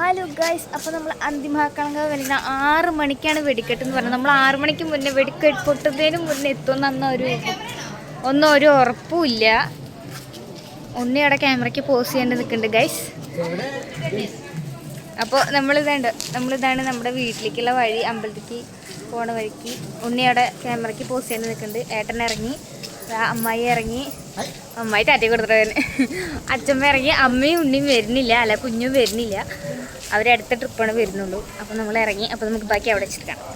Hello guys, അപ്പോൾ നമ്മൾ അന്തിമഹാക്കളങ്ക വരുന്ന 6 മണിക്കാണ് വെടിക്കെട്ട് എന്ന് പറഞ്ഞത്. നമ്മൾ 6 മണിക്ക് മുന്നേ വെടിക്കെട്ട് പൊട്ടുന്നതിന് മുന്നേ എത്തുമെന്നൊന്നും ഒരു ഉറപ്പുമില്ല. ഉണ്ണി അവിടെ ക്യാമറയ്ക്ക് പോസ് ചെയ്യേണ്ടി നിൽക്കുന്നുണ്ട് ഗൈസ്. അപ്പോൾ നമ്മളിതാണ് നമ്മുടെ വീട്ടിലേക്കുള്ള വഴി. അമ്പലത്തേക്ക് പോണ വഴിക്ക് ഉണ്ണി അവിടെ ക്യാമറയ്ക്ക് പോസ് ചെയ്യേണ്ടി നിൽക്കുന്നുണ്ട്. ഏട്ടൻ ഇറങ്ങി, അമ്മായി ഇറങ്ങി, അമ്മായി ടാറ്റ കൊടുത്തിട്ട് അച്ഛമ്മ ഇറങ്ങി. അമ്മയും ഉണ്ണിയും വരുന്നില്ല, അല്ല കുഞ്ഞും വരുന്നില്ല. അവരടുത്ത ട്രിപ്പാണ് വരുന്നുള്ളൂ. അപ്പോൾ നമ്മൾ ഇറങ്ങി. അപ്പോൾ നമുക്ക് ബാക്കി അവിടെ വെച്ചിട്ട് കാണാം.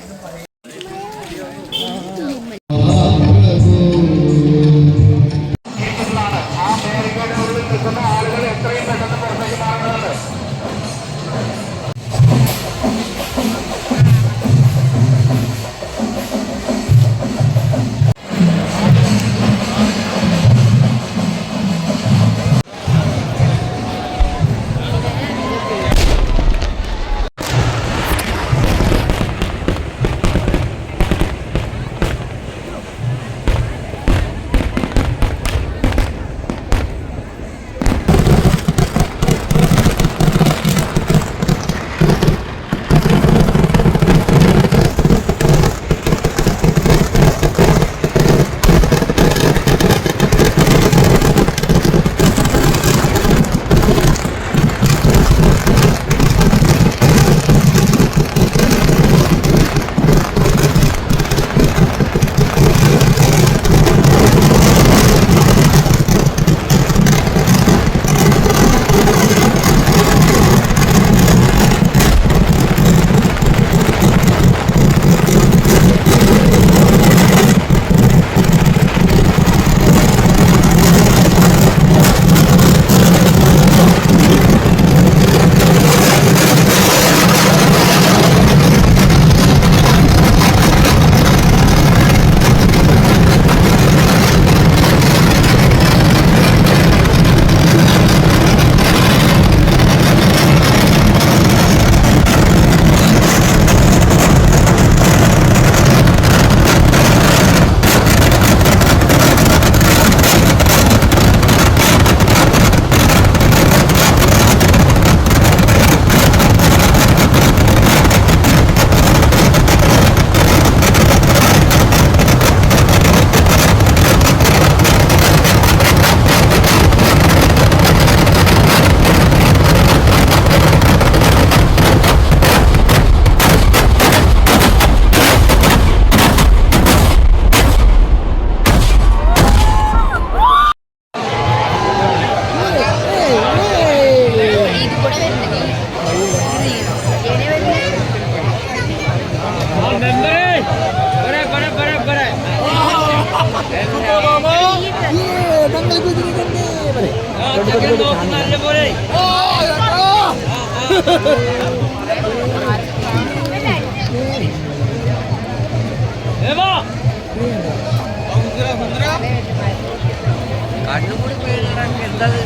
കണ്ണുകൂടി പേടിക്കാൻ എന്തത്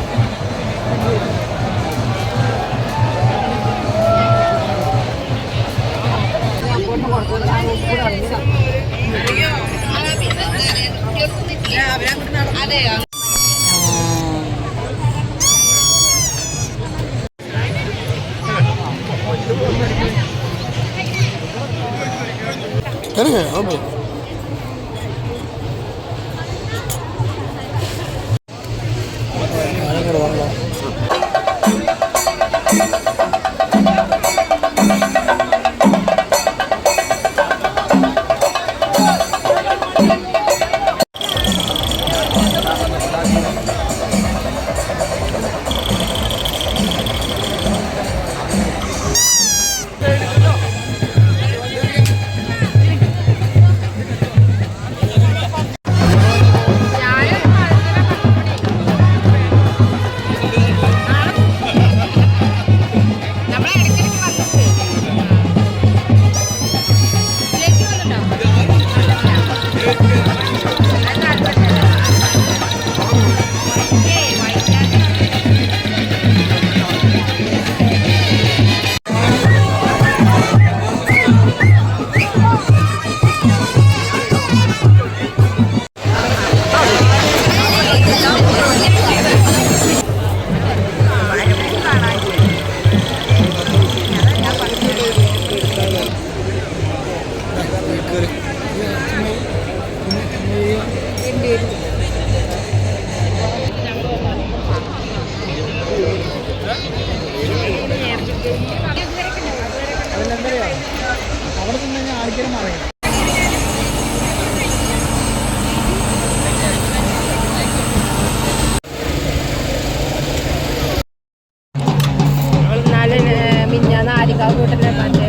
അതെയോ? എന്താ പറയുക, അവിടെ നിന്ന് കഴിഞ്ഞാൽ ആൾക്കാരും അറിയാം. മിഞ്ഞാന്ന് ആരിക്കാവ് കൂട്ടനെ മറ്റേ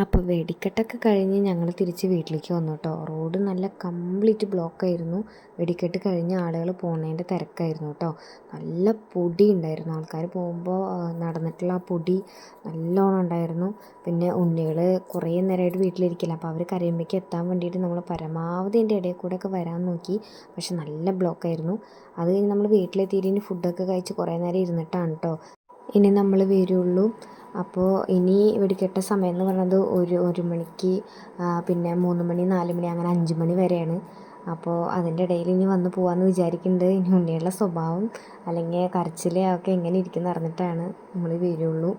അപ്പോൾ വെടിക്കെട്ടൊക്കെ കഴിഞ്ഞ് ഞങ്ങൾ തിരിച്ച് വീട്ടിലേക്ക് വന്നു കേട്ടോ. റോഡ് നല്ല കംപ്ലീറ്റ് ബ്ലോക്കായിരുന്നു. വെടിക്കെട്ട് കഴിഞ്ഞ് ആളുകൾ പോകുന്നതിൻ്റെ തിരക്കായിരുന്നു കേട്ടോ. നല്ല പൊടി ഉണ്ടായിരുന്നു, ആൾക്കാർ പോകുമ്പോൾ നടന്നിട്ടുള്ള ആ പൊടി നല്ലോണം ഉണ്ടായിരുന്നു. പിന്നെ ഉണ്ണികൾ കുറേ നേരമായിട്ട് വീട്ടിലിരിക്കില്ല, അപ്പോൾ അവർ കരയുമ്പോഴേക്ക് എത്താൻ വേണ്ടിയിട്ട് നമ്മൾ പരമാവധി എൻ്റെ ഇടയിൽ കൂടെ ഒക്കെ വരാൻ നോക്കി. പക്ഷെ നല്ല ബ്ലോക്കായിരുന്നു. അത് കഴിഞ്ഞ് നമ്മൾ വീട്ടിലെത്തിയിട്ട് ഇനി ഫുഡൊക്കെ കഴിച്ച് കുറേ നേരം ഇരുന്നിട്ടാണ് കേട്ടോ ഇനി നമ്മൾ വരുള്ളൂ. അപ്പോൾ ഇനി വെടിക്കെട്ട സമയം എന്ന് പറയുന്നത് ഒരു മണിക്ക്, പിന്നെ 3 മണി 4 മണി അങ്ങനെ 5 മണി വരെയാണ്. അപ്പോൾ അതിൻ്റെ ഇടയിൽ ഇനി വന്ന് പോകാമെന്ന് വിചാരിക്കുന്നുണ്ട്. ഇനി ഉണ്ണിയുള്ള സ്വഭാവം അല്ലെങ്കിൽ കരച്ചിൽ ഒക്കെ എങ്ങനെ ഇരിക്കുന്ന അറിഞ്ഞിട്ടാണ് നമ്മൾ വരുള്ളൂ.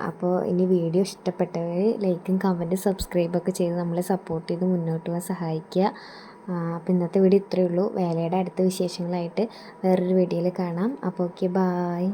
അപ്പോൾ ഇനി വീഡിയോ ഇഷ്ടപ്പെട്ടവർ ലൈക്കും കമൻറ്റും സബ്സ്ക്രൈബൊക്കെ ചെയ്ത് നമ്മളെ സപ്പോർട്ട് ചെയ്ത് മുന്നോട്ട് പോകാൻ സഹായിക്കുക. അപ്പോൾ ഇന്നത്തെ വീഡിയോ ഇത്രയേ ഉള്ളൂ. വേലയുടെ അടുത്ത വിശേഷങ്ങളായിട്ട് വേറൊരു വീഡിയോയിൽ കാണാം. അപ്പോൾ ഓക്കെ, ബായ്.